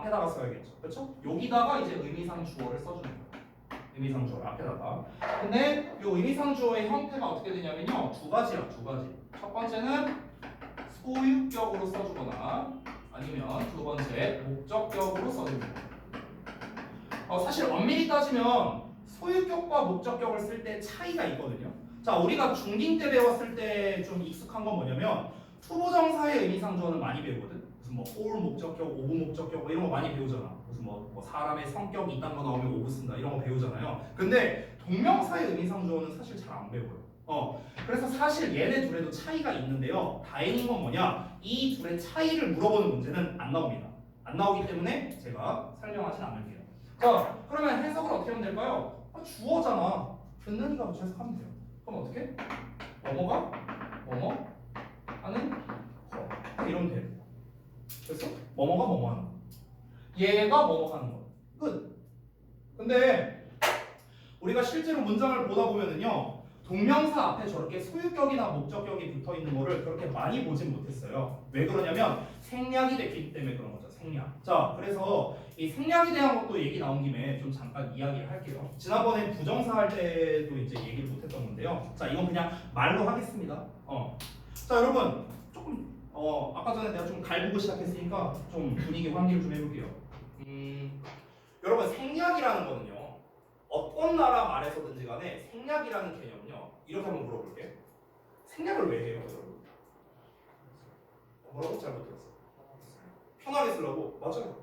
앞에다가 써야겠죠. 그렇죠? 여기다가 이제 의미상 주어를 써주는 거예요. 의미상 주어를 앞에다가. 근데 이 의미상 주어의 형태가 어떻게 되냐면요. 두 가지야, 두 가지. 첫 번째는 소유격으로 써주거나 아니면 두 번째 목적격으로 써줍니다. 사실 엄밀히 따지면 소유격과 목적격을 쓸 때 차이가 있거든요. 자, 우리가 중딩 때 배웠을 때 좀 익숙한 건 뭐냐면 투부정사의 의미상 주어는 많이 배우거든. 무슨 뭐 for 목적격, of 목적격 뭐 이런 거 많이 배우잖아. 무슨 뭐 사람의 성격이 이딴 거 나오면 of 쓴다 이런 거 배우잖아요. 근데 동명사의 의미상 주어는 사실 잘 안 배워요. 그래서 사실 얘네 둘에도 차이가 있는데요. 다행인 건 뭐냐? 이 둘의 차이를 물어보는 문제는 안 나옵니다. 안 나오기 때문에 제가 설명하진 않을게요. 자, 그러면 해석을 어떻게 하면 될까요? 주어잖아. 듣는이가 붙여 해석하면 돼요. 그럼 어떻게? 뭐뭐가 뭐뭐 하는 거 이러면 돼요. 그래서 뭐뭐가 뭐뭐 하는 거. 얘가 뭐뭐 하는 거. 끝. 근데 우리가 실제로 문장을 보다 보면은요. 동명사 앞에 저렇게 소유격이나 목적격이 붙어 있는 거를 그렇게 많이 보진 못했어요. 왜 그러냐면 생략이 됐기 때문에 그런 거죠. 생략. 자, 그래서 이 생략에 대한 것도 얘기 나온 김에 좀 잠깐 이야기를 할게요. 지난번에 부정사 할 때도 이제 얘기를 못했던 건데요. 자, 이건 그냥 말로 하겠습니다. 자, 여러분 조금 아까 전에 내가 좀 갈구고 시작했으니까 좀 분위기 환기를 좀 해볼게요. 여러분 생략이라는 거는요. 어떤 나라 말에서든지 간에 생략이라는 개념은요. 이렇게 한번 물어볼게. 생략을 왜 해요, 여러분? 뭐라고? 잘못 들었어. 편하게 쓰려고? 맞아요.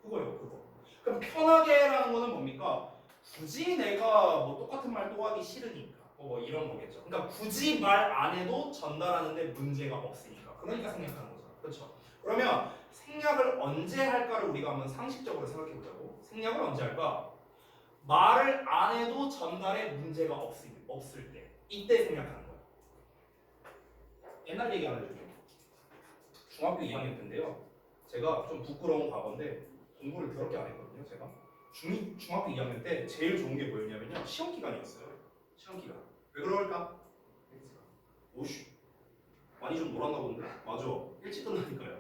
그거예요, 그거. 그럼 편하게라는 거는 뭡니까? 굳이 내가 뭐 똑같은 말 또 하기 싫으니까 뭐 이런 거겠죠. 그러니까 굳이 말 안 해도 전달하는데 문제가 없으니까. 그러니까 생략하는 거죠. 그렇죠? 그러면 생략을 언제 할까를 우리가 한번 상식적으로 생각해 보자고. 생략을 언제 할까? 말을 안 해도 전달에 문제가 없을 때. 이때 생략하는 거예요. 옛날 얘기 하나 해줄게요. 중학교 2학년 때인데요. 제가 좀 부끄러운 과거인데 공부를 더럽게 안 했거든요. 제가 중학교 2학년 때 제일 좋은 게 뭐였냐면요. 시험 기간이었어요. 시험 기간. 왜 그럴까? 오씨 많이 좀 놀았나 본데? 맞아. 일찍 끝나니까요.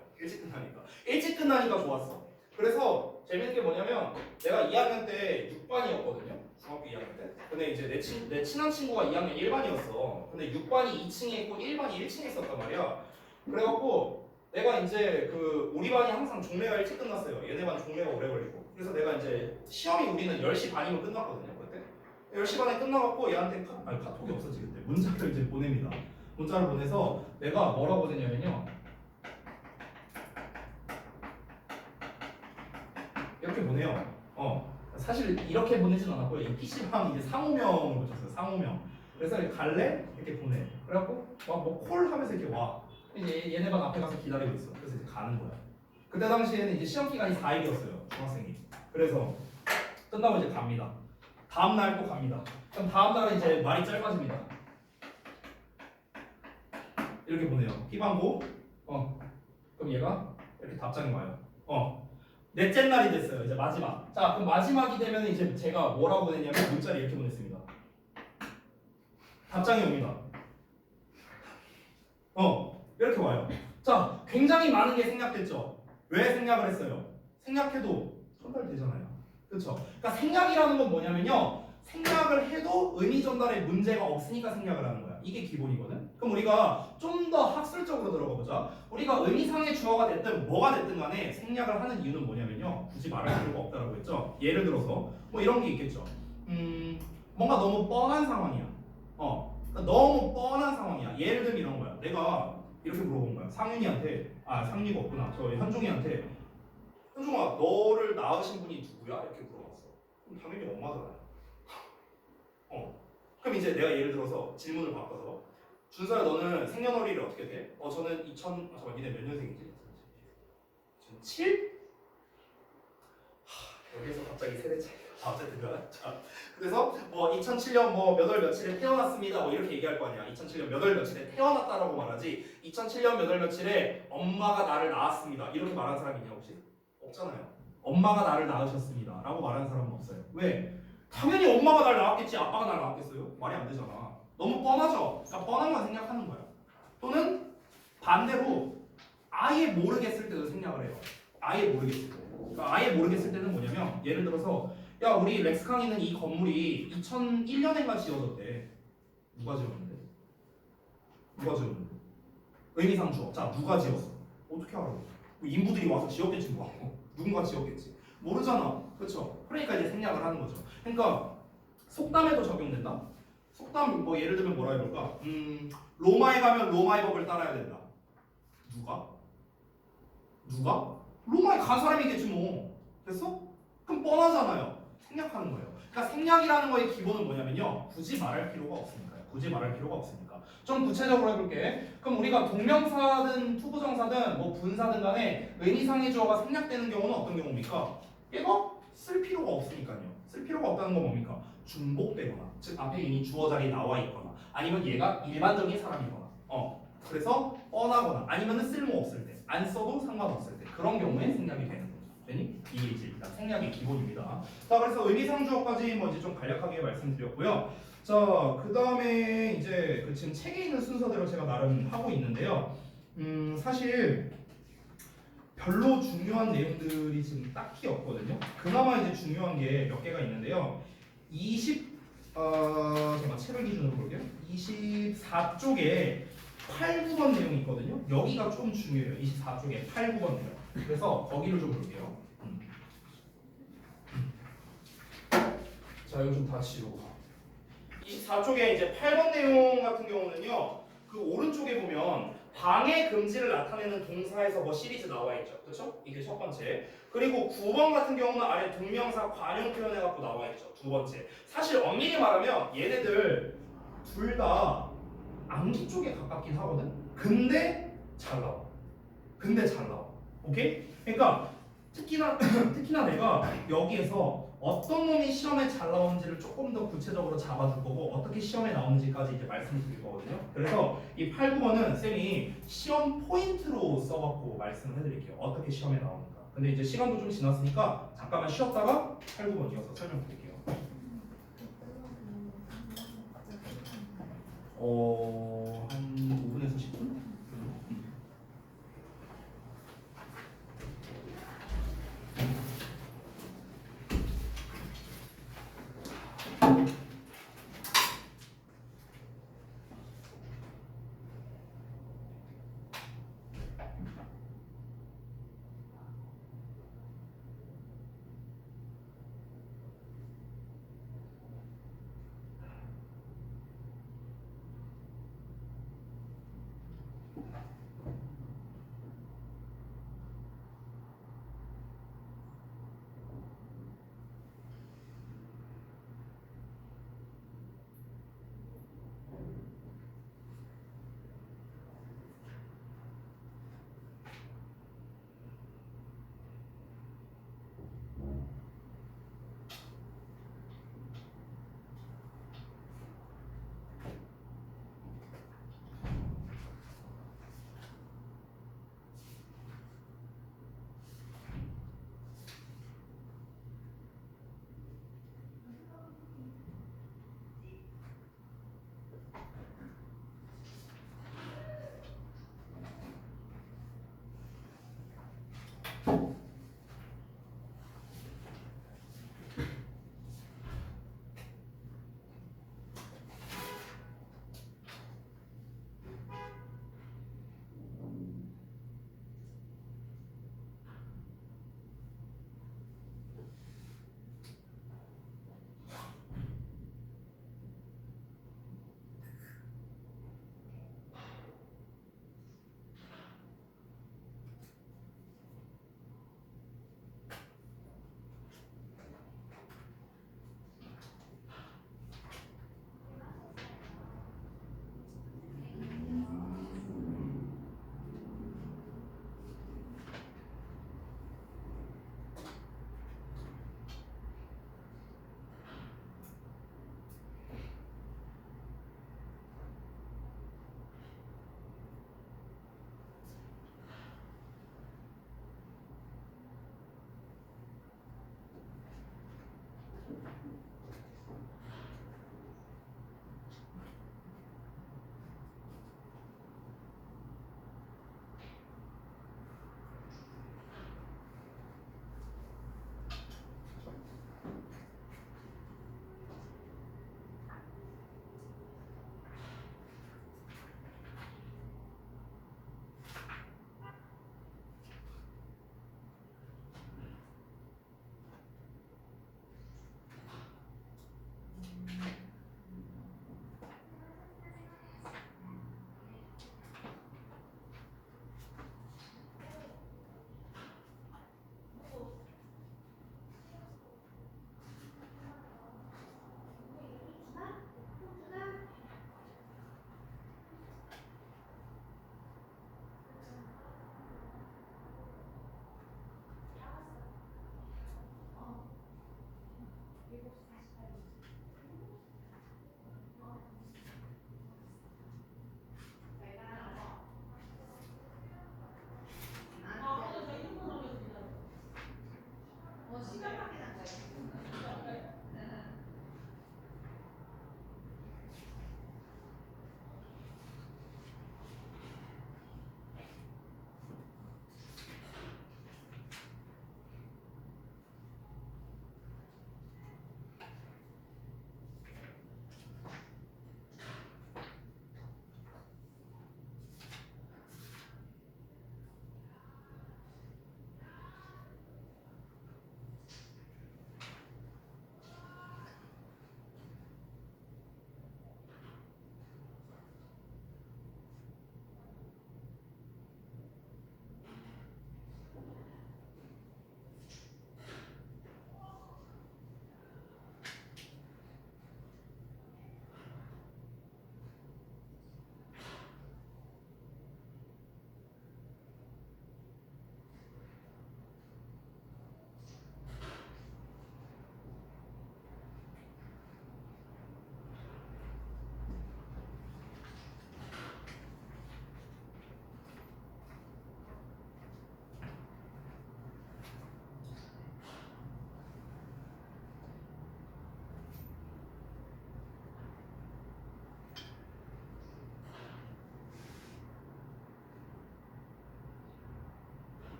일찍 끝나니까 좋았어. 그래서 재밌는 게 뭐냐면 내가 2학년 때 6반이었거든요. 중학교 2학년 때. 근데 이제 내 친한 친구가 2학년 1반이었어. 근데 6반이 2층에 있고 1반이 1층에 있었단 말이야. 그래갖고 내가 이제 그 우리 반이 항상 종례가 일찍 끝났어요. 얘네 반 종례가 오래 걸리고. 그래서 내가 이제 시험이 우리는 10시 반이면 끝났거든요. 그때 10시 반에 끝나갖고 얘한테 카톡이 없었지 그때. 문자를 이제 보냅니다. 문자를 보내서 내가 뭐라고 보냈냐면요. 이렇게 보내요. 사실 이렇게 보내진 않았고요. 이 PC방 이제 상호명을 붙였어요. 상호명. 그래서 갈래? 이렇게 보내. 그래갖고 뭐 콜 하면서 이렇게 와. 이제 얘네 반 앞에 가서 기다리고 있어. 그래서 이제 가는 거야. 그때 당시에는 이제 시험 기간이 4일이었어요. 중학생이. 그래서 끝나고 이제 갑니다. 다음 날 또 갑니다. 그럼 다음 날은 이제 말이 짧아집니다. 이렇게 보내요. 피방고. 그럼 얘가 이렇게 답장이 와요. 넷째 날이 됐어요. 이제 마지막. 자, 그럼 마지막이 되면 이제 제가 뭐라고 보냈냐면 문자를 이렇게 보냈습니다. 답장이 옵니다. 이렇게 와요. 자, 굉장히 많은 게 생략됐죠. 왜 생략을 했어요? 생략해도 전달되잖아요. 그렇죠? 그러니까 생략이라는 건 뭐냐면요. 생략을 해도 의미 전달에 문제가 없으니까 생략을 하는 거야. 이게 기본이거든. 그럼 우리가 좀 더 학술적으로 들어가 보자. 우리가 의미상의 주어가 됐든 뭐가 됐든 간에 생략을 하는 이유는 뭐냐면요. 굳이 말할 필요가 없다라고 했죠. 예를 들어서 뭐 이런 게 있겠죠. 뭔가 너무 뻔한 상황이야. 그러니까 너무 뻔한 상황이야. 예를 들면 이런 거야. 내가 이렇게 물어본 거야. 상윤이한테, 상윤이가 없구나. 저 현종이한테, 현종아, 너를 낳으신 분이 누구야? 이렇게 물어봤어. 그럼 당연히 엄마잖아요. 그럼 이제 내가 예를 들어서 질문을 바꿔서 준서야 너는 생년월일이 어떻게 돼? 저는 잠깐 니네 몇 년생이지? 2007? 여기서 갑자기 세대 차이가 어쨌든 자, 그래서 뭐 2007년 뭐 몇 월 며칠에 태어났습니다 뭐 이렇게 얘기할 거 아니야. 2007년 몇 월 며칠에 태어났다라고 말하지 2007년 몇 월 며칠에 엄마가 나를 낳았습니다 이렇게 말하는 사람이 있냐 혹시? 없잖아요. 엄마가 나를 낳으셨습니다 라고 말하는 사람은 없어요. 왜? 당연히 엄마가 날 낳았겠지 아빠가 날 낳았겠어요? 말이 안 되잖아. 너무 뻔하죠? 그러니까 뻔한 건 생략하는 거야. 또는 반대로 아예 모르겠을 때도 생략을 해요. 아예 모르겠을 때. 그러니까 아예 모르겠을 때는 뭐냐면 예를 들어서 야 우리 렉스강이는 이 건물이 2001년에가 지어졌대. 누가 지었는데? 누가 지었는데? 의미상 주어. 자 누가 지었어? 어떻게 알아? 뭐 인부들이 와서 지었겠지 뭐. 누군가 지었겠지. 모르잖아. 그렇죠? 그러니까 이제 생략을 하는 거죠. 그러니까 속담에도 적용된다. 속담 뭐 예를 들면 뭐라 해볼까? 로마에 가면 로마의 법을 따라야 된다. 누가? 누가? 로마에 간 사람이겠지 뭐. 됐어? 그럼 뻔하잖아요. 생략하는 거예요. 그러니까 생략이라는 거의 기본은 뭐냐면요. 굳이 말할 필요가 없으니까요. 굳이 말할 필요가 없으니까. 좀 구체적으로 해볼게. 그럼 우리가 동명사든 투부정사든 뭐 분사든 간에 의미상의 주어가 생략되는 경우는 어떤 경우입니까? 얘가 쓸 필요가 없으니까요. 쓸 필요가 없다는 건 뭡니까? 중복되거나, 즉 앞에 이미 주어 자리에 나와 있거나, 아니면 얘가 일반적인 사람이거나, 그래서 뻔하거나, 아니면은 쓸모 없을 때, 안 써도 상관없을 때 그런 경우에 생략이 되는 거죠. 되니? 이게 이제 일단 생략의 기본입니다. 자, 그래서 의미상 주어까지 뭐 이제 좀 간략하게 말씀드렸고요. 자, 그 다음에 이제 그 지금 책에 있는 순서대로 제가 나름 하고 있는데요. 사실 별로 중요한 내용들이 지금 딱히 없거든요. 그나마 이제 중요한 게 몇 개가 있는데요. 잠깐 책을 기준으로 볼게요. 24쪽에 8, 9번 내용이 있거든요. 여기가 좀 중요해요. 24쪽에 8, 9번 내용. 그래서 거기를 좀 볼게요. 자, 이거 좀 다 지우고. 24쪽에 이제 8번 내용 같은 경우는요. 그 오른쪽에 보면 방해 금지를 나타내는 동사에서 뭐 시리즈 나와 있죠. 그렇죠? 이게 첫 번째. 그리고 9번 같은 경우는 아래 동명사 관용 표현해 갖고 나와 있죠. 두 번째. 사실 엄밀히 말하면 얘네들 둘 다 암기 쪽에 가깝긴 하거든. 근데 잘 나와. 오케이? 그러니까 특히나 내가 여기에서 어떤 놈이 시험에 잘 나오는지를 조금 더 구체적으로 잡아줄 거고 어떻게 시험에 나오는지까지 이제 말씀을 드릴 거거든요. 그래서 이 8, 9번은 쌤이 시험 포인트로 써갖고 말씀을 해드릴게요. 어떻게 시험에 나오는가. 근데 이제 시간도 좀 지났으니까 잠깐만 쉬었다가 8, 9번 이어서 설명드릴게요. 한 5분에서 10분?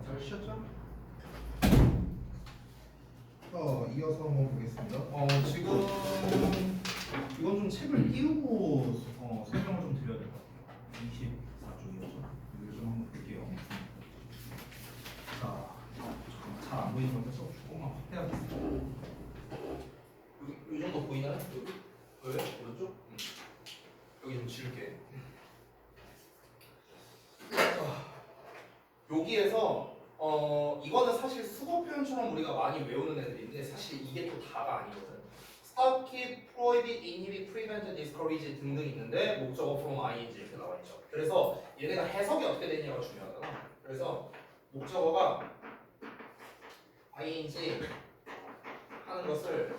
잘 쉬었죠? 이어서 한번 보겠습니다. 지금 이건 좀 책을 띄우고 설명을 좀 드려야 될 것 같아요. 24쪽이었죠. 이거 좀 한번 볼게요. 자, 잘 안 보이는 건데 조금만 확대하겠습니다. 이 정도 보이나요? 여기? 왜? 오른쪽? 여기 좀 지울게. 여기에서 이거는 사실 수거 표현처럼 우리가 많이 외우는 애들인데 사실 이게 또 다가 아니거든. Stop, keep, prohibit, inhibit, prevent, discourage 등등 있는데 목적어 from ing 이렇게 나와 있죠. 그래서 얘네가 해석이 어떻게 되느냐가 중요하잖아. 그래서 목적어가 ing 하는 것을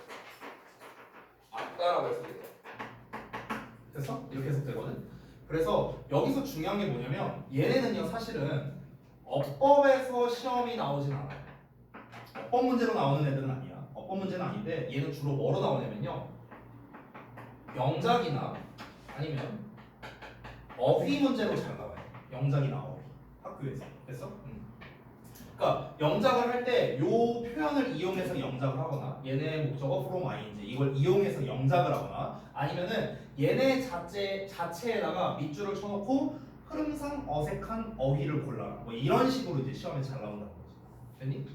맞다라고 해석이 돼. 됐어? 이렇게 해석되거든. 그래서 여기서 중요한 게 뭐냐면 얘네는요 사실은 어법에서 시험이 나오진 않아요. 어법 문제로 나오는 애들은 아니야. 어법 문제는 아닌데 얘는 주로 뭐로 나오냐면요 영작이나 아니면 어휘 문제로 잘 나와요. 영작이나 어휘 학교에서. 됐어? 그러니까 영작을 할 때 요 표현을 이용해서 영작을 하거나 얘네 목적어 from ing 이걸 이용해서 영작을 하거나 아니면은 얘네 자체에다가 밑줄을 쳐놓고 흐름상 어색한 어휘를 골라라 뭐 이런 식으로 이제 시험에 잘 나온다는 거지. 됐니?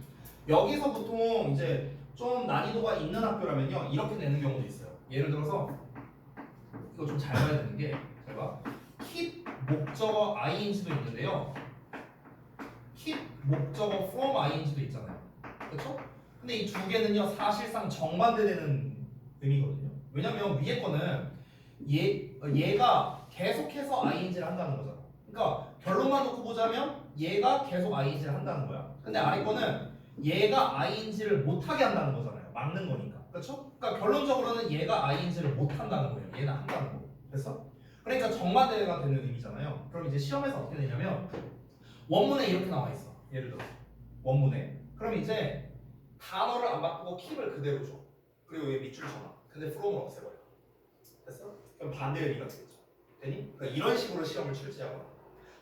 여기서 보통 이제 좀 난이도가 있는 학교라면요 이렇게 내는 경우도 있어요. 예를 들어서 이거 좀 잘 봐야 되는 게 제가 keep 목적어 ing도 있는데요. keep 목적어 from ing도 있잖아요. 그렇죠? 근데 이 두 개는요 사실상 정반대되는 의미거든요. 왜냐면 위에 거는 얘가 계속해서 ing를 한다는 거잖아. 그러니까 결론만 놓고 보자면 얘가 계속 ing를 한다는 거야. 근데 아래 거는 얘가 ing를 못하게 한다는 거잖아요. 막는 거니까. 그렇죠? 그러니까 결론적으로는 얘가 ing를 못한다는 거예요. 얘는 한다는 거. 됐어? 그러니까 정반대가 되는 의미잖아요. 그럼 이제 시험에서 어떻게 되냐면 원문에 이렇게 나와 있어. 예를 들어 원문에. 그럼 이제 단어를 안 바꾸고 킵을 그대로 줘. 그리고 얘 밑줄 쳐놔. 근데 from을 없애버려. 됐어? 그럼 반대 의미가 되겠죠. 되니? 그러니까 이런 식으로 시험을 출제하거나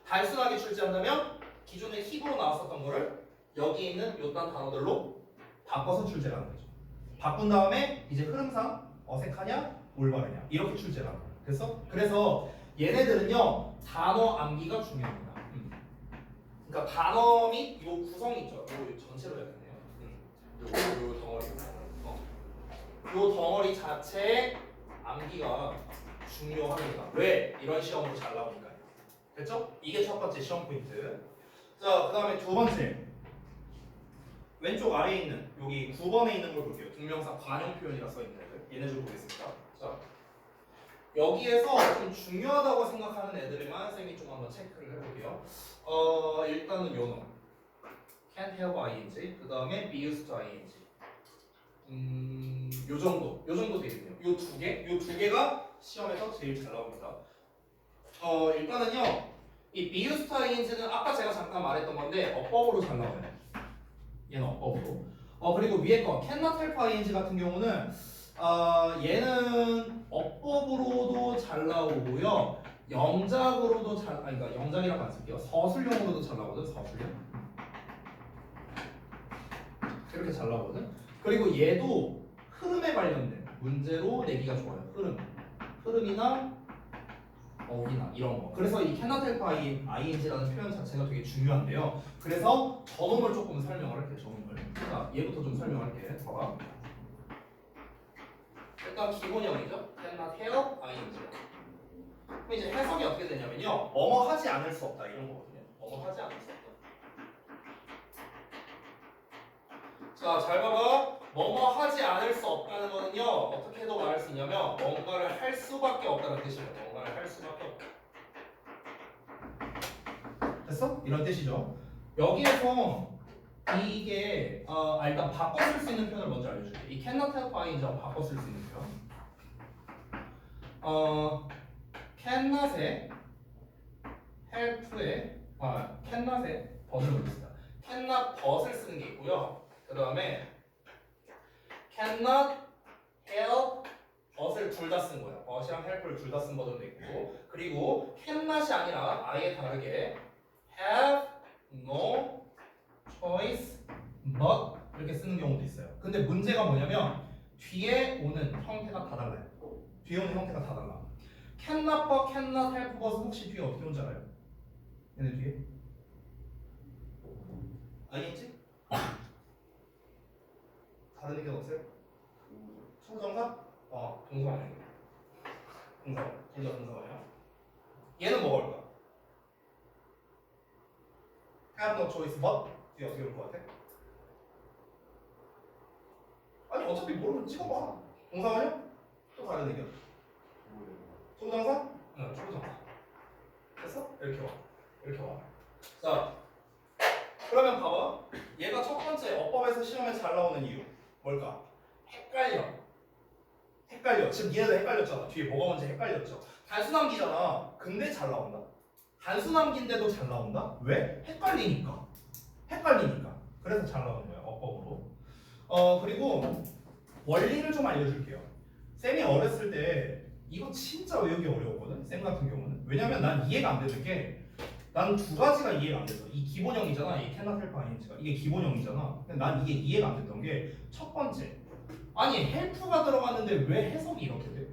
단순하게 출제한다면 기존에 힙으로 나왔었던 거를 여기 있는 요딴 단어들로 바꿔서 출제를 하는 거죠. 바꾼 다음에 이제 흐름상 어색하냐 올바르냐 이렇게 출제를 하는 거예요. 됐어? 그래서 얘네들은요 단어 암기가 중요합니다. 그러니까 단어 및 요 구성이 있죠. 요 전체로 해야겠네요. 요 덩어리. 요 덩어리 자체의 암기가 중요합니다. 왜? 이런 시험으로 잘 나오니까요. 됐죠? 이게 첫 번째 시험 포인트. 자, 그 다음에 두 번째. 왼쪽 아래에 있는 여기 9번에 있는 걸 볼게요. 동명사 관용 표현이라 써있는 애들. 얘네 좀 보겠습니다. 자, 여기에서 좀 중요하다고 생각하는 애들만 쌤이 좀 한번 체크를 해볼게요. 일단은 요 놈. can't have ing. 그 다음에 be used to ing. 요 정도 되겠네요. 요 두 개가 시험에서 제일 잘 나옵니다. 일단은요, 이 be used to ing는 아까 제가 잠깐 말했던 건데 어법으로 잘 나와요. 얘는 어법으로. 그리고 위에 거 cannot help ing 같은 경우는 얘는 어법으로도 잘 나오고요. 영작으로도 잘, 아니 그러니까 영작이라고 안 쓸게요. 서술형으로도 잘 나오거든. 서술형. 이렇게 잘 나오거든. 그리고 얘도 흐름에 관련된 문제로 내기가 좋아요. 흐름이나 어휘나 이런 거. 그래서 이 cannot help ing라는 표현 자체가 되게 중요한데요. 그래서 저놈을 조금 설명을 할게요. 저놈을. 자, 얘부터 좀 설명할게. 봐봐. 일단 기본형이죠. cannot help ing. 그럼 이제 해석이 어떻게 되냐면요. 뭐뭐 하지 않을 수 없다 이런 거거든요. 뭐뭐 하지 않을 수 없다. 자, 잘 봐봐. 뭐뭐 하지 않을 수 없다는 거는요. 어떻게도 말할 수 있냐면 뭔가를 할 수밖에 없다는 뜻이에요. 뭔가를 할 수밖에 없다. 됐어? 이런 뜻이죠. 여기에서 이게 일단 바꿔 쓸 수 있는 표현을 먼저 알려줄게. 이 cannot help ing하고 바꿔 쓸 수 있는 표현. cannot에 help에 cannot에 but을 넣습니다. cannot but을 쓰는 게 있고요. 그 다음에 cannot help but을 둘 다 쓴 거야. but이랑 help를 둘 다 쓴 버전도 있고, 그리고 cannot이 아니라 아예 다르게 have no choice but 이렇게 쓰는 경우도 있어요. 근데 문제가 뭐냐면 뒤에 오는 형태가 다 달라요. 뒤에 오는 형태가 다 달라. cannot but cannot help but은 혹시 뒤에 어떻게 온지 알아요? 얘네 뒤에? 알겠지? 다른 의견 없어요? 초정사? 동사 아니에요. 동사. 둘 다 동사가 아니야. 얘는 뭐가 올까? have no choice but 뒤에 어떻게 올 것 같아? 아니 어차피 모르면 찍어봐. 동사 아니야? 또 다른 의견. 초정사? 응, 초정사. 됐어? 이렇게 와. 이렇게 와. 자, 그러면 봐봐. 얘가 첫 번째 어법에서 시험에 잘 나오는 이유 뭘까? 헷갈려. 지금 얘도 헷갈렸잖아. 뒤에 뭐가 뭔지 헷갈렸죠. 단수남기잖아. 근데 잘 나온다. 단수남기인데도 잘 나온다? 왜? 헷갈리니까. 그래서 잘 나오는 거야. 어법으로. 그리고 원리를 좀 알려줄게요. 쌤이 어렸을 때 이거 진짜 외우기 어려웠거든. 쌤 같은 경우는. 왜냐면 난 이해가 안 되는 게 난 두 가지가 이해가 안 됐어. 이 기본형이잖아. 이 cannot help ing가 이게 기본형이잖아. 근데 난 이게 이해가 안 됐던 게 첫 번째. 아니 help가 들어갔는데 왜 해석이 이렇게 돼?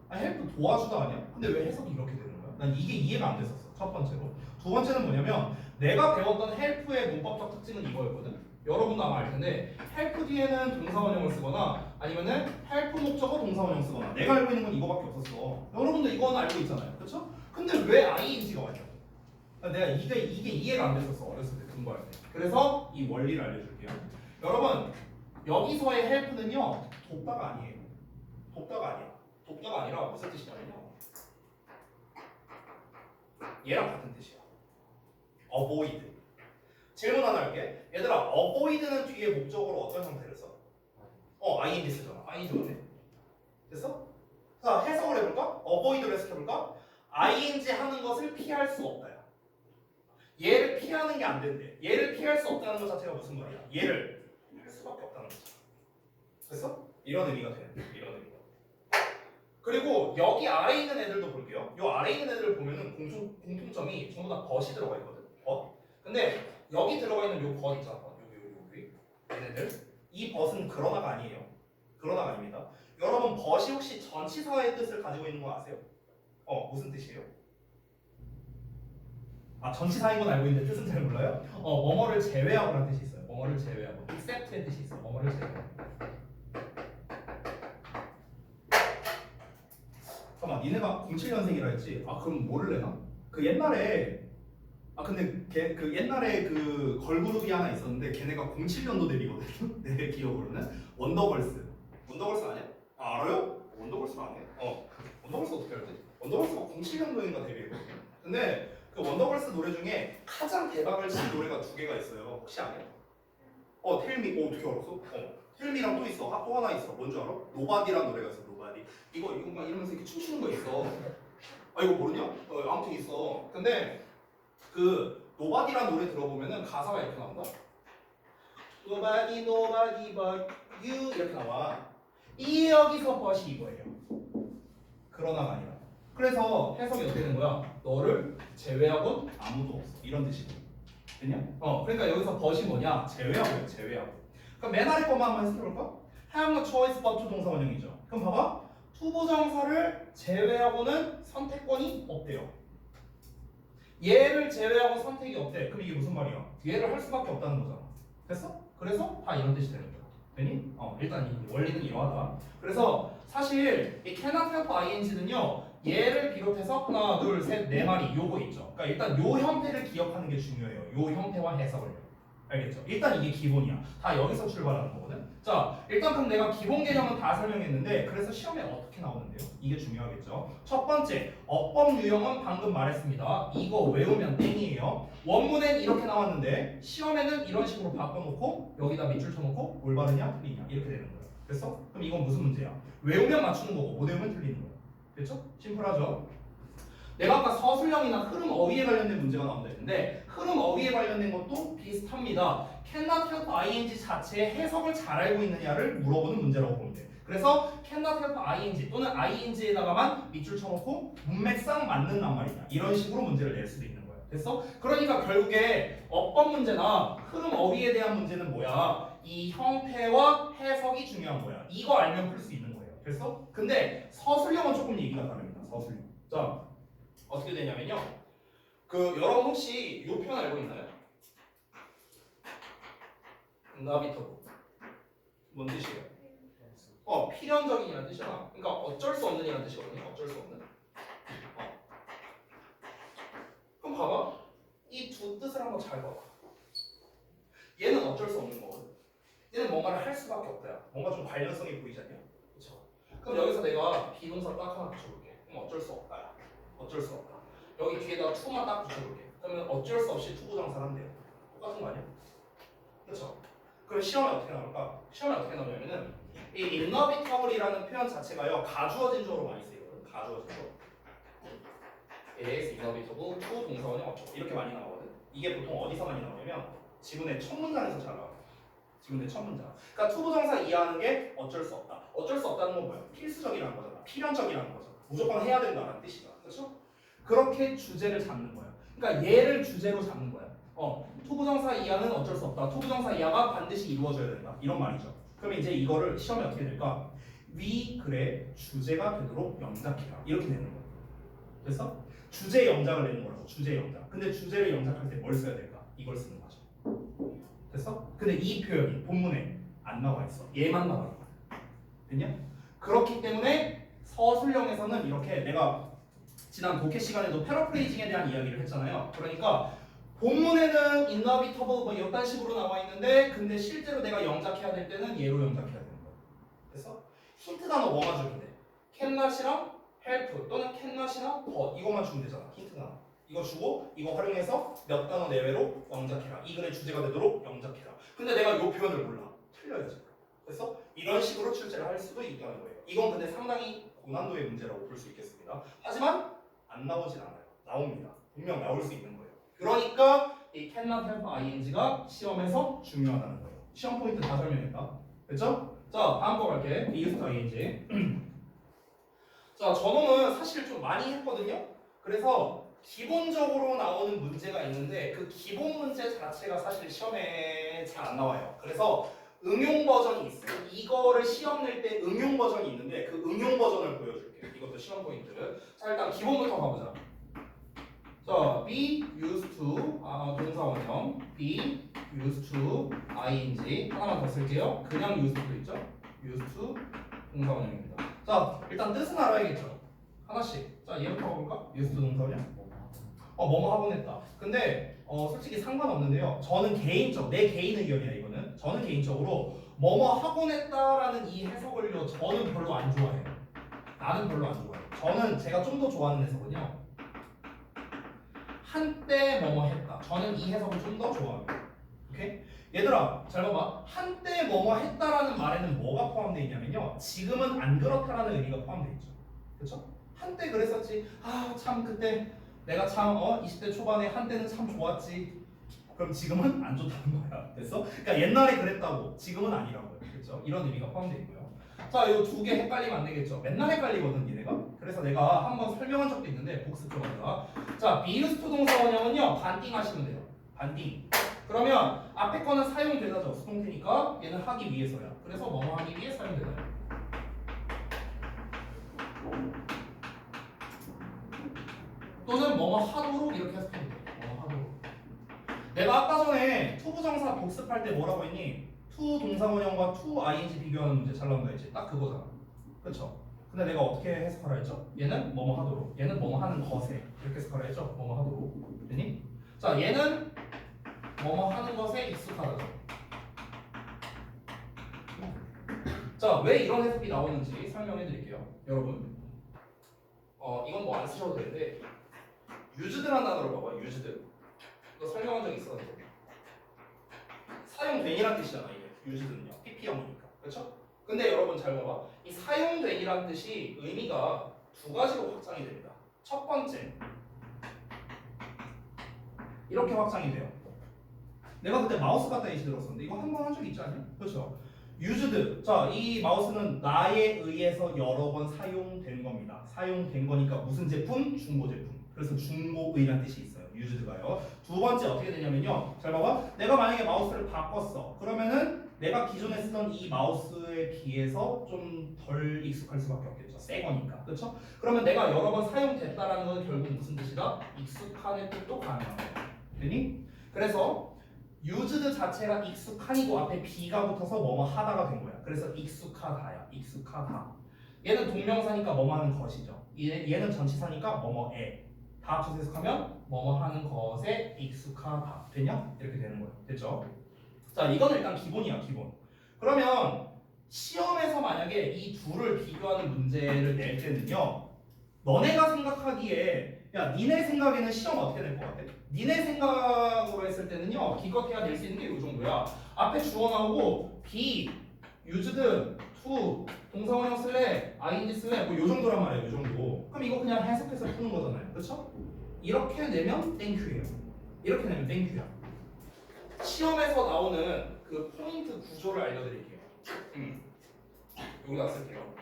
아니 help 도와주다 아니야? 근데 왜 해석이 이렇게 되는 거야? 난 이게 이해가 안 됐었어. 첫 번째로. 두 번째는 뭐냐면 내가 배웠던 help의 문법적 특징은 이거였거든. 여러분도 아마 알 텐데 help 뒤에는 동사원형을 쓰거나 아니면은 help 목적어 동사원형 쓰거나 내가 알고 있는 건 이거밖에 없었어. 여러분도 이거는 알고 있잖아요. 그렇죠? 근데 왜 ing가 왔냐? 내가 이게 이해가 안 됐었어. 어렸을 때 공부할 때. 그래서 이 원리를 알려줄게요. 여러분 여기서의 help는요 돕다가 아니에요. 돕다가 아니라 무슨 뜻이냐면요 얘랑 같은 뜻이야. avoid. 질문 하나 할게. 얘들아 avoid는 뒤에 목적으로 어떤 형태를 써? ing 쓰잖아. ing 맞네. 됐어? 자 해석을 해볼까? avoid를 해석해볼까? ing 하는 것을 피할 수 없다야. 얘를 피하는 게 안 된대. 얘를 피할 수 없다는 것 자체가 무슨 말이야? 얘를 할 수밖에 없다는 거잖아. 됐어? 이런 의미가 되는 거야. 이런 의미가. 그리고 여기 아래에 있는 애들도 볼게요. 이 아래에 있는 애들을 보면은 공통점이 전부 다 벗이 들어가 있거든. 벗. 근데 여기 들어가 있는 요 벗 있잖아. 여기 얘네들. 이 벗은 그러나가 아니에요. 그러나가 아닙니다. 여러분 벗이 혹시 전치사의 뜻을 가지고 있는 거 아세요? 무슨 뜻이에요? 전치사인 건 알고 있는데 뜻은 잘 몰라요? 뭐뭐를 제외하고라는 뜻이 있어요. 뭐뭐를 제외하고. except의 뜻이 있어. 뭐뭐를 제외하고. 잠깐만, 니네가 07년생이라 했지? 그럼 뭐를 내나? 그 옛날에 근데 그 옛날에 그 걸그룹이 하나 있었는데 걔네가 07년도 데뷔거든요. 내 기억으로는 원더걸스. 원더걸스 아니야? 알아요? 원더걸스 아니야? 원더걸스 어떻게 알지? 원더걸스가 07년도인가 데뷔했거든요. 근데 그 원더걸스 노래 중에 가장 대박을 친 노래가 두 개가 있어요. 혹시 아냐? 텔미. 어떻게 알았어? 텔미랑 또 있어. 또 하나 있어. 뭔 줄 알아? 노바디라는 노래가 있어. 노바디. 이거 막 이러면서 이렇게 춤추는 거 있어. 이거 모르냐? 아무튼 있어. 근데 그 노바디라는 노래 들어보면은 가사가 이렇게 나온다. Nobody but you 이렇게 나와. 이 여기서 벗이 이거예요. 그러나가 아니라. 그래서 해석이 어떻게 되는 거야? 너를 제외하고 아무도 없어. 이런 뜻이고. 됐냐? 그러니까 여기서 벗이 뭐냐? 제외하고요. 제외하고. 그럼 맨 아래 것만 한번 해석해볼까? have no choice but to 동사 원형이죠. 그럼 봐봐. 투부정사를 제외하고는 선택권이 없대요. 얘를 제외하고 선택이 없대. 그럼 이게 무슨 말이야? 얘를 할 수밖에 없다는 거잖아. 됐어? 그래서 다 이런 뜻이 되는 거야. 되니? 일단 이 원리는 이러하다. 그래서 사실 이 cannot help ing는요. 얘를 비롯해서 하나, 둘, 셋, 네 마리 요거 있죠. 그러니까 일단 요 형태를 기억하는 게 중요해요. 요 형태와 해석을요. 알겠죠? 일단 이게 기본이야. 다 여기서 출발하는 거거든. 자, 일단 그럼 내가 기본 개념은 다 설명했는데 그래서 시험에 어떻게 나오는데요? 이게 중요하겠죠. 첫 번째, 어법 유형은 방금 말했습니다. 이거 외우면 땡이에요. 원문엔 이렇게 나왔는데 시험에는 이런 식으로 바꿔놓고 여기다 밑줄 쳐놓고 올바르냐 틀리냐 이렇게 되는 거예요. 됐어? 그럼 이건 무슨 문제야? 외우면 맞추는 거고 못 외우면 틀리는 거예요. 됐죠? 심플하죠? 내가 아까 서술형이나 흐름 어휘에 관련된 문제가 나온다 했는데 흐름 어휘에 관련된 것도 비슷합니다. cannot help ing 자체의 해석을 잘 알고 있느냐를 물어보는 문제라고 보면 돼. 그래서 cannot help ing 또는 ing에다가만 밑줄 쳐놓고 문맥상 맞는단 말이냐 이런 식으로 문제를 낼 수도 있는 거야. 됐어? 그러니까 결국에 어법 문제나 흐름 어휘에 대한 문제는 뭐야? 이 형태와 해석이 중요한 거야. 이거 알면 풀 수 있는 거예요. 됐어? 근데 서술형은 조금 얘기가 다릅니다. 서술형. 자, 어떻게 되냐면요. 여러분 혹시 이 표현 알고 있나요? inevitable. 뭔 뜻이에요? 필연적인이라는 뜻이야. 그러니까 어쩔 수 없는이라는 뜻이거든요. 어쩔 수 없는. 그럼 봐봐. 이 두 뜻을 한번 잘 봐봐. 얘는 어쩔 수 없는 거거든. 얘는 뭔가를 할 수밖에 없다. 뭔가 좀 관련성이 보이지 않냐? 그렇죠? 그럼 여기서 내가 비동사 딱 하나 붙여볼게. 그럼 어쩔 수 없다. 어쩔 수 없다. 여기 뒤에다가 to만 딱 붙여볼게. 그러면 어쩔 수 없이 투부정사를 한대요. 똑같은 거 아니야? 그렇죠? 그럼 시험에 어떻게 나올까? 시험에 어떻게 나오냐면은 이 innovatable이라는 표현 자체가요 가주어진 주어로 많이 쓰이거든. 가주어진 주어. is innovitable to 동사원형 어쩌고 이렇게 많이 나오거든. 이게 보통 어디서 많이 나오냐면 지문의 첫 문장에서 잘 나와. 지문의 첫 문장. 그러니까 투부정사 이해하는 게 어쩔 수 없다. 어쩔 수 없다는 건 뭐야? 필수적이라는 거잖아. 필연적이라는 거잖아. 무조건 해야 된다는 뜻이다. 그렇죠? 그렇게 주제를 잡는 거야. 그러니까 얘를 주제로 잡는 거야. 투부정사 이하는 어쩔 수 없다. 투부정사 이하가 반드시 이루어져야 된다. 이런 말이죠. 그럼 이제 이거를 시험에 어떻게 될까? 위 글의 주제가 되도록 영작해라. 이렇게 되는 거야. 됐어? 주제 영작을 내는 거라고. 주제 영작. 근데 주제를 영작할 때 뭘 써야 될까? 이걸 쓰는 거죠. 됐어? 근데 이 표현이 본문에 안 나와 있어. 얘만 나와 있어. 됐냐? 그렇기 때문에 서술형에서는 이렇게 내가 지난 독해 시간에도 패러프레이징에 대한 이야기를 했잖아요. 그러니까 본문에는 inevitable 뭐 이런 식으로 나와 있는데 근데 실제로 내가 영작해야 될 때는 얘로 영작해야 되는 거야. 그래서 힌트 단어 뭐만 주면 돼? cannot이랑 help 또는 cannot이랑 but 이것만 주면 되잖아. 힌트 단어. 이거 주고 이거 활용해서 몇 단어 내외로 영작해라. 이 글의 주제가 되도록 영작해라. 근데 내가 이 표현을 몰라. 틀려야지. 그래서 이런 식으로 출제를 할 수도 있다는 거예요. 이건 근데 상당히 고난도의 문제라고 볼 수 있겠습니다. 하지만 안 나오진 않아요. 나옵니다. 분명 나올 수 있는 거예요. 그러니까 이 cannot help ing가 시험에서 중요하다는 거예요. 시험 포인트 다 설명했다. 됐죠? 자, 다음 거 갈게. be used to ing. 자, 전어는 사실 좀 많이 했거든요. 그래서 기본적으로 나오는 문제가 있는데 그 기본 문제 자체가 사실 시험에 잘 안 나와요. 그래서 응용 버전이 있어요. 이거를 시험 낼 때 응용 버전이 있는데 그 응용 버전을 보여줄게요. 이것도 시험 포인트. 자, 일단 기본부터 가보자. 자, be used to 동사 원형 be used to ing 하나만 더 쓸게요. 그냥 used to 있죠? used to 동사 원형입니다. 자, 일단 뜻은 알아야겠죠? 하나씩. 자, 얘부터 가볼까? used to 동사 원형. 뭐뭐 하곤 했다. 근데 솔직히 상관없는데요. 저는 내 개인 의견이야 이거는. 저는 개인적으로 뭐뭐 하곤 했다라는 이 해석을요. 저는 별로 안 좋아해요. 나는 별로 안 좋아해요. 저는 제가 좀 더 좋아하는 해석은요. 한때 뭐뭐 했다. 저는 이 해석을 좀 더 좋아합니다. 오케이? 얘들아, 잘 봐봐. 한때 뭐뭐 했다라는 말에는 뭐가 포함되어 있냐면요. 지금은 안 그렇다라는 의미가 포함되어 있죠. 그렇죠? 한때 그랬었지. 참 그때 내가 참 20대 초반에 한때는 참 좋았지. 그럼 지금은 안 좋다는 거야. 됐어? 그러니까 옛날에 그랬다고 지금은 아니라고요. 그렇죠? 이런 의미가 포함되어 있고요. 자, 이 두 개 헷갈리면 안 되겠죠. 맨날 헷갈리거든, 얘네가. 그래서 내가 한번 설명한 적도 있는데 복습 좀 하자. 자, 비유스트 동사 원형은요 반띵하시면 돼요. 반띵. 그러면 앞에 거는 사용되다죠. 수동태니까 얘는 하기 위해서야. 그래서 뭐뭐 하기 위해 사용되나요? 또는 뭐뭐 하도록 이렇게 해석하면 돼요. 뭐뭐 하도록. 내가 아까 전에 투부정사 복습할 때 뭐라고 했니? 투 동사원형과 투 ing 비교하는 문제 잘 나온다 했지. 딱 그거잖아. 그렇죠? 근데 내가 어떻게 해석하라 했죠? 얘는 뭐뭐 하도록, 얘는 뭐뭐 하는 것에 이렇게 해석하라 했죠? 뭐뭐 하도록. 됐니? 자, 얘는 뭐뭐 하는 것에 익숙하다죠. 자, 왜 이런 해석이 나오는지 설명해 드릴게요. 여러분, 이건 뭐 안 쓰셔도 되는데 유즈드란 단어를 봐봐. 유즈드. 이거 설명한 적 있었는데 사용된이란 뜻이잖아. 이게 유즈드는요. PP형이니까. 그렇죠? 근데 여러분 잘 봐봐. 이 사용된이란 뜻이 의미가 두 가지로 확장이 됩니다. 첫 번째, 이렇게 확장이 돼요. 내가 그때 마우스 갖다 예시 들었었는데 이거 한 번 한 적 있지 않냐? 그렇죠? used. 자, 이 마우스는 나에 의해서 여러 번 사용된 겁니다. 사용된 거니까 무슨 제품? 중고 제품. 그래서 중고의라는 뜻이 있어요. used가요. 두 번째 어떻게 되냐면요. 잘 봐봐. 내가 만약에 마우스를 바꿨어. 그러면은 내가 기존에 쓰던 이 마우스에 비해서 좀 덜 익숙할 수밖에 없겠죠. 새 거니까. 그렇죠? 그러면 내가 여러 번 사용됐다라는 건 결국 무슨 뜻이다? 익숙한의 뜻도 가능한 거야. 되니? 그래서 used 자체가 익숙한이고 앞에 be가 붙어서 뭐뭐 하다가 된 거야. 그래서 익숙하다야. 익숙하다. 얘는 동명사니까 뭐뭐 하는 것이죠. 얘는 전치사니까 뭐뭐에. 다 합쳐서 해석하면 뭐뭐 하는 것에 익숙하다. 됐냐? 이렇게 되는 거야. 됐죠? 자, 이건 일단 기본이야. 기본. 그러면 시험에서 만약에 이 둘을 비교하는 문제를 낼 때는요, 너네가 생각하기에 야, 니네 생각에는 시험 어떻게 될 것 같아? 니네 생각으로 했을 때는요, 기껏해야 낼 수 있는 게 이 정도야. 앞에 주어 나오고 be, used, to, 동사원형 쓸래, ing 쓸래, 뭐 요 정도란 말이야. 요 정도. 그럼 이거 그냥 해석해서 푸는 거잖아요. 그렇죠? 이렇게 내면 땡큐예요. 이렇게 내면 땡큐야. 시험에서 나오는 그 포인트 구조를 알려드릴게요. 여기다 쓸게요.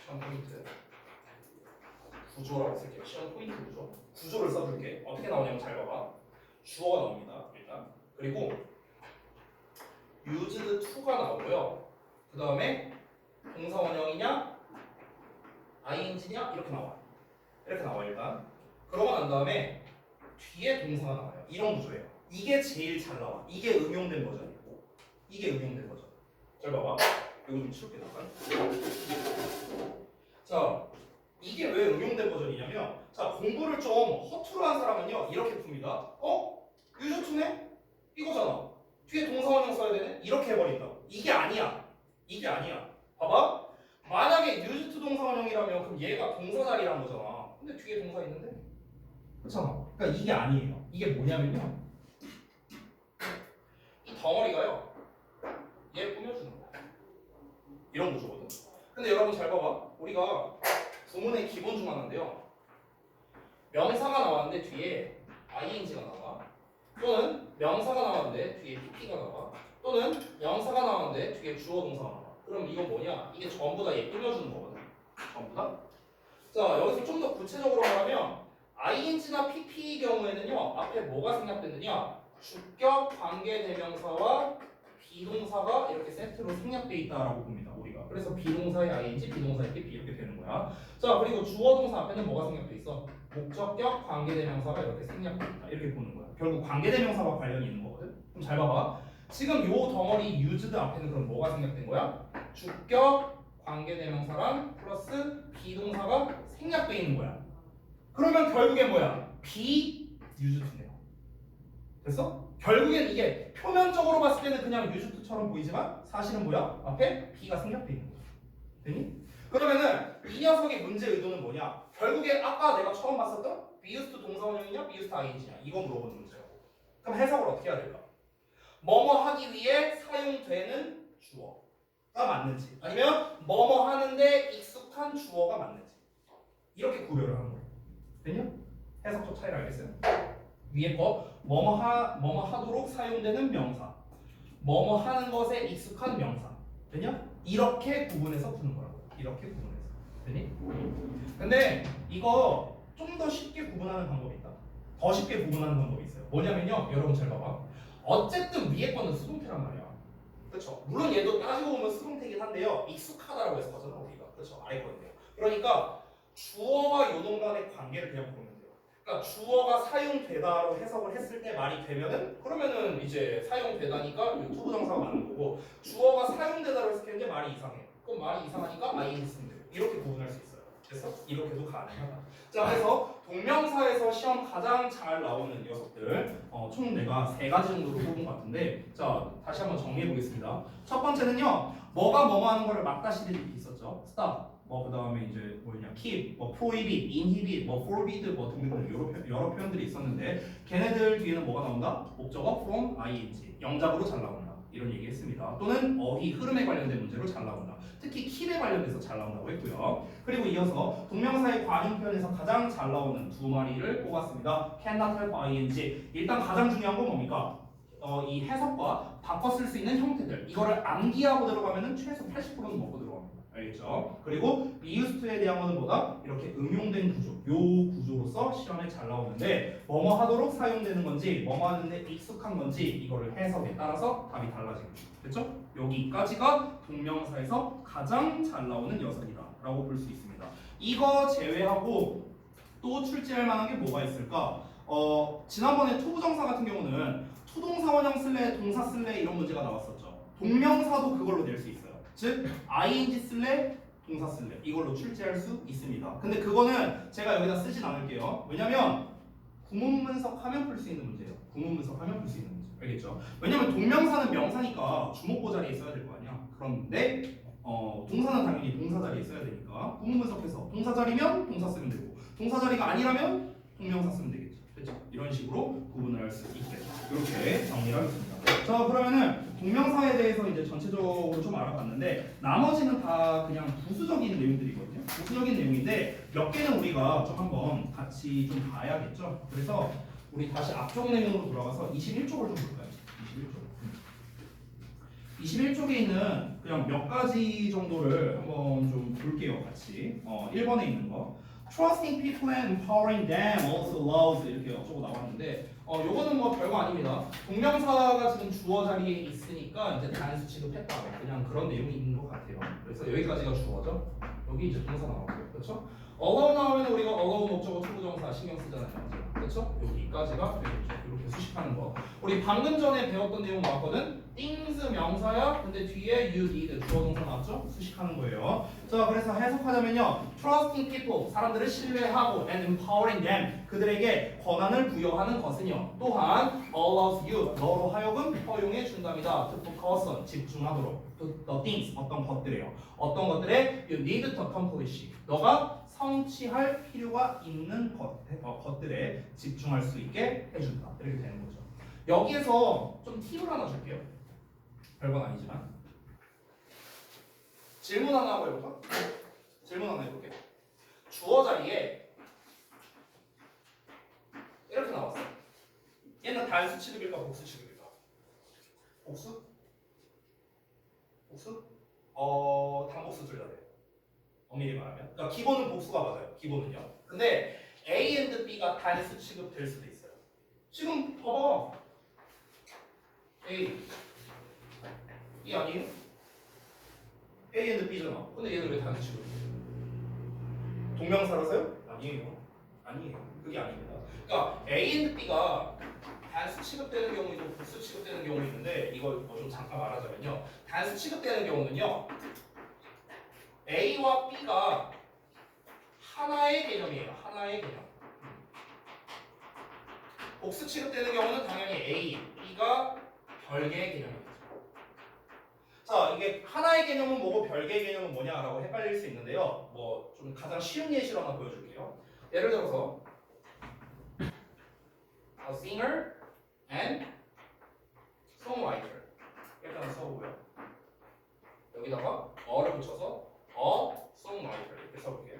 시험 포인트 구조라고 쓸게요. 시험 포인트 구조. 구조를 써줄게. 어떻게 나오냐면 잘 봐봐. 주어가 나옵니다. 일단. 그리고 used to가 나오고요. 그 다음에 동사원형이냐, ing냐 이렇게 나와. 이렇게 나와 일단. 그러고 난 다음에 뒤에 동사가 나와요. 이런 구조예요. 이게 제일 잘 나와. 이게 응용된 버전이고, 이게 응용된 버전. 잘 봐봐. 이거 좀 치울게 잠깐. 자, 이게 왜 응용된 버전이냐면, 자, 공부를 좀 허투루 한 사람은요 이렇게 풉니다. 유즈투네? 이거잖아. 뒤에 동사원형 써야 되네? 이렇게 해버린다. 이게 아니야. 이게 아니야. 봐봐. 만약에 유즈투 동사원형이라면 그럼 얘가 동사 자리라는 거잖아. 근데 뒤에 동사 있는데? 그렇잖아. 그러니까 이게 아니에요. 이게 뭐냐면요, 이 덩어리가요 얘를 꾸며주는 거야. 이런 구조거든. 근데 여러분 잘 봐봐. 우리가 구문의 기본 중 하나인데요, 명사가 나왔는데 뒤에 ing가 나와, 또는 명사가 나왔는데 뒤에 pp가 나와, 또는 명사가 나왔는데 뒤에 주어 동사가 나와. 그럼 이건 뭐냐? 이게 전부 다 얘 꾸며주는 거거든. 전부 다. 자, 여기서 좀 더 구체적으로 말하면 ing나 pp의 경우에는요 앞에 뭐가 생략되느냐? 주격 관계대명사와 비동사가 이렇게 세트로 생략돼 있다라고 봅니다. 우리가. 그래서 비동사의 ing, 비동사의 pp 이렇게 되는 거야. 자, 그리고 주어 동사 앞에는 뭐가 생략돼 있어? 목적격 관계대명사가 이렇게 생략돼 있다. 이렇게 보는 거야. 결국 관계대명사와 관련이 있는 거거든. 그럼 잘 봐봐. 지금 요 덩어리 used 앞에는 그럼 뭐가 생략된 거야? 주격 관계대명사랑 플러스 비동사가 생략돼 있는 거야. 그러면 결국엔 뭐야? be used네요. 됐어? 결국엔 이게 표면적으로 봤을 때는 그냥 used처럼 보이지만 사실은 뭐야? 앞에 be가 생략돼 있는 거야. 됐니? 그러면은 이 녀석의 문제 의도는 뭐냐? 결국에 아까 내가 처음 봤었던 be used 동사원형이냐, be used ing냐 이거 물어보는 문제라고. 그럼 해석을 어떻게 해야 될까? 뭐뭐 하기 위해 사용되는 주어가 맞는지, 아니면 뭐뭐 하는데 익숙한 주어가 맞는지, 이렇게 구별을 하는 거예요. 됐냐? 해석적 차이를 알겠어요? 위에 거 뭐뭐 하도록 사용되는 명사, 뭐뭐 하는 것에 익숙한 명사. 됐냐? 이렇게 구분해서 푸는 거라고. 이렇게 구분해서. 되니? 근데 이거 좀 더 쉽게 구분하는 방법이 있다. 더 쉽게 구분하는 방법이 있어요. 뭐냐면요, 여러분 잘 봐봐. 어쨌든 위에 거는 수동태란 말이야. 그렇죠? 물론 얘도 따지고 보면 수동태긴 한데요, 익숙하다라고 해서 거잖아 우리가. 그렇죠? 알거든요 그러니까 주어와 요동 간의 관계를 그냥 보면 돼요. 그러니까 주어가 사용되다로 해석을 했을 때 말이 되면은 그러면은 이제 사용되다니까 투부 정사가 맞는 거고, 주어가 사용되다로 해석했는데 말이 이상해. 그럼 말이 이상하니까 ing 쓰면 돼요. 이렇게 구분할 수 있어요. 그래서 이렇게도 가능하다. 자, 그래서 동명사에서 시험 가장 잘 나오는 녀석들 총 내가 3가지 정도로 뽑은 것 같은데, 자 다시 한번 정리해 보겠습니다. 첫 번째는요, 뭐가 뭐뭐 하는 거를 막다시들이 있었죠. stop, 뭐 그다음에 이제 뭐냐, keep, 뭐 prohibit, inhibit, 뭐 forbid 뭐 등등 여러 표현들이 있었는데, 걔네들 뒤에는 뭐가 나온다? 목적어 from ing, 영작으로 잘 나온다, 이런 얘기했습니다. 또는 어휘 흐름에 관련된 문제로 잘 나온다. 특히 keep에 관련돼서 잘 나온다고 했고요. 그리고 이어서 동명사의 관용 표현에서 가장 잘 나오는 2마리를 뽑았습니다. cannot help ing. 일단 가장 중요한 건 뭡니까? 이 해석과 바꿔 쓸 수 있는 형태들, 이거를 암기하고 들어가면은 최소 80%는 먹고 들어갑니다. 알겠죠? 그리고 be used to에 대한 거는 뭐다? 이렇게 응용된 구조, 요 구조로서 시험에 잘 나오는데, 뭐뭐 하도록 사용되는 건지, 뭐뭐 하는데 익숙한 건지, 이거를 해석에 따라서 답이 달라지겠죠. 됐죠? 여기까지가 동명사에서 가장 잘 나오는 녀석이다 라고 볼 수 있습니다. 이거 제외하고 또 출제할 만한 게 뭐가 있을까? 지난번에 투부정사 같은 경우는 투동사 원형 쓸래, 동사 쓸래 이런 문제가 나왔었죠. 동명사도 그걸로 낼 수 있어요. 즉 ing 쓸래, 동사 쓸래, 이걸로 출제할 수 있습니다. 근데 그거는 제가 여기다 쓰진 않을게요. 왜냐면 구문 분석하면 풀 수 있는 문제예요. 구문 분석하면 풀 수 있는 문제. 알겠죠? 왜냐면 동명사는 명사니까 주목보 자리에 있어야 될 거 아니야. 그런데 동사는 당연히 동사 자리에 있어야 되니까 구문 분석해서 동사 자리면 동사 쓰면 되고, 동사 자리가 아니라면 동명사 쓰면 되겠죠. 그렇죠? 이런 식으로 구분을 할 수 있겠죠. 이렇게 정리를 하겠습니다. 자, 그러면은 동명사에 대해서 이제 전체적으로 좀 알아봤는데, 나머지는 다 그냥 부수적인 내용들이거든요. 부수적인 내용인데 몇 개는 우리가 좀 한번 같이 좀 봐야겠죠. 그래서 우리 다시 앞쪽 내용으로 돌아가서 21쪽을 좀 볼까요? 21쪽. 21쪽에 있는 그냥 몇 가지 정도를 한번 좀 볼게요, 같이. 1번에 있는 거. Trusting people and empowering them also allows, 이렇게 어쩌고 나왔는데, 요거는 뭐 별거 아닙니다. 동명사가 지금 주어 자리에 있으니까 이제 단수 취급했다, 그냥 그런 내용이 있는 것 같아요. 그래서 여기까지가 주어죠. 여기 이제 동사 나왔고요, 그렇죠? allow 나오면 우리가 allow 목적어 투부정사 신경 쓰잖아요, 그렇죠? 여기까지가 되겠죠. 이렇게 수식하는 거. 우리 방금 전에 배웠던 내용 나왔거든. things 명사야. 근데 뒤에 you need 주어 동사 나왔죠? 수식하는 거예요. 자, 그래서 해석하자면요, trusting people, 사람들을 신뢰하고, and empowering them, 그들에게 권한을 부여하는 것은요, 또한 allows you, 너로 하여금 허용해 준답니다. to focus on, 집중하도록, to the things, 어떤 것들에요. 어떤 것들에 you need to accomplish, 너가 성취할 필요가 있는 것들에 집중할 수 있게 해준다. 이렇게 되는 거죠. 여기에서 좀 팁을 하나 줄게요. 별건 아니지만. 질문 하나 하고 해볼까? 질문 하나 해볼게. 주어 자리에 이렇게 나왔어. 얘는 단수 취급일까 복수 취급일까? 복수? 복수? 단복수 둘 다 돼. 엄밀히 말하면. 그러니까 기본은 복수가 맞아요. 기본은요. 근데 A and B가 단수 취급될 수도 있어요. 지금 봐봐. A. 이 아니에요? A and B잖아. 근데 얘는 왜 단수 취급이에요? 동명사라서요? 아니에요. 아니에요. 그게 아닙니다. 그러니까 A and B가 단수 취급되는 경우 있고 복수 취급되는 경우 있는데, 이걸 좀 잠깐 말하자면요. 단수 취급되는 경우는요, A와 B가 하나의 개념이에요. 하나의 개념. 복수 취급되는 경우는 당연히 A, B가 별개의 개념이겠죠. 자, 이게 하나의 개념은 뭐고 별개의 개념은 뭐냐라고 헷갈릴 수 있는데요. 뭐 좀 가장 쉬운 예시로 하나 보여줄게요. 예를 들어서 a singer and songwriter 이렇게 하나 써보고요. 여기다가 어를 붙여서 a songwriter 이렇게 써볼게요.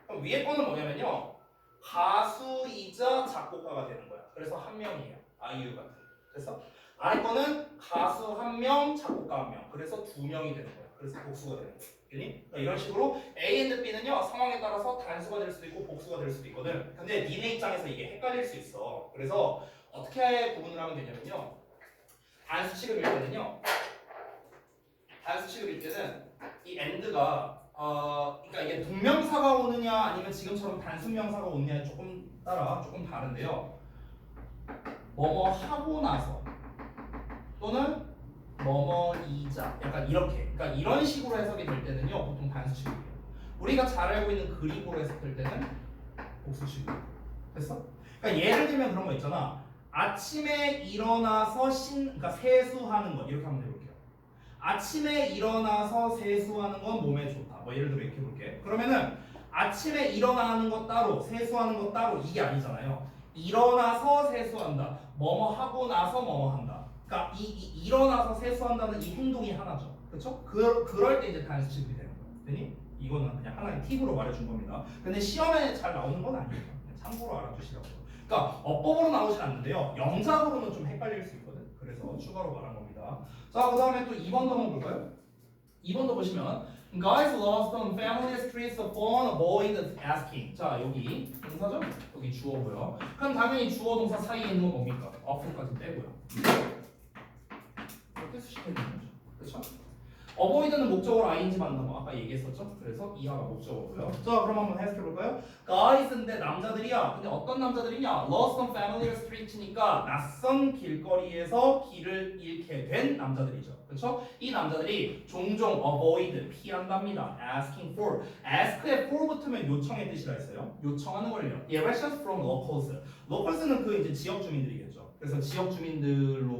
그럼 위에 거는 뭐냐면요, 가수이자 작곡가가 되는 거야. 그래서 한 명이에요. 아이유 같은. 그래서 아래 거는 가수 한 명, 작곡가 한 명. 그래서 두 명이 되는 거야. 그래서 복수가 되는 거야. 그러니까 이런 식으로 A and B는요 상황에 따라서 단수가 될 수도 있고 복수가 될 수도 있거든. 근데 니네 입장에서 이게 헷갈릴 수 있어. 그래서 어떻게 구분을 하면 되냐면요. 단수식을 일 때는요. 단수식을 일 때는 이 and가 그러니까 이게 동명사가 오느냐 아니면 지금처럼 단순명사가 오느냐에 조금 따라 조금 다른데요. 뭐뭐 하고 나서 또는 뭐뭐이자 약간 이렇게 그러니까 이런 식으로 해석이 될 때는요 보통 단수식이에요. 우리가 잘 알고 있는 그리고로 해석될 때는 복수식이에요. 됐어? 그러니까 예를 들면 그런 거 있잖아. 아침에 일어나서 그러니까 세수하는 것 이렇게 한번 해볼게요. 아침에 일어나서 세수하는 건 몸에 좋다. 뭐 예를 들어 이렇게 해볼게. 그러면은 아침에 일어나는 것 따로 세수하는 것 따로 이게 아니잖아요. 일어나서 세수한다. 뭐뭐 하고 나서 뭐뭐 한다. 그러니까 이 일어나서 세수한다는 이 행동이 하나죠. 그렇죠? 그럴 때 이제 단수식이 되는 거예요. 되니? 이거는 그냥 하나의 팁으로 말해준 겁니다. 근데 시험에 잘 나오는 건 아니에요. 그냥 참고로 알아두시라고요. 그러니까 어법으로 나오진 않는데요. 영작으로는 좀 헷갈릴 수 있거든. 그래서 추가로 말한 겁니다. 자, 그 다음에 또 2번도 한번 볼까요? 2번도 보시면 Guys lost on family streets of phone avoid asking. 자, 여기 동사죠? 여기 주어고요. 그럼 당연히 주어 동사 사이에 있는 건 뭡니까? of까지 빼고요. 이렇게 수식해주는 거죠. 그렇죠? avoid는 목적어로 ing 만든다고 뭐 아까 얘기했었죠? 그래서 이하가 목적어고요. 자, 그럼 한번 해석해볼까요? Guys인데 남자들이야. 근데 어떤 남자들이냐? Lost on familiar street니까 낯선 길거리에서 길을 잃게 된 남자들이죠. 그렇죠? 이 남자들이 종종 avoid 피한답니다. Asking for. ask에 for 붙으면 요청의 뜻이라 했어요. 요청하는 걸요. Directions from locals. locals는 그 이제 지역 주민들이겠죠. 그래서 지역 주민들로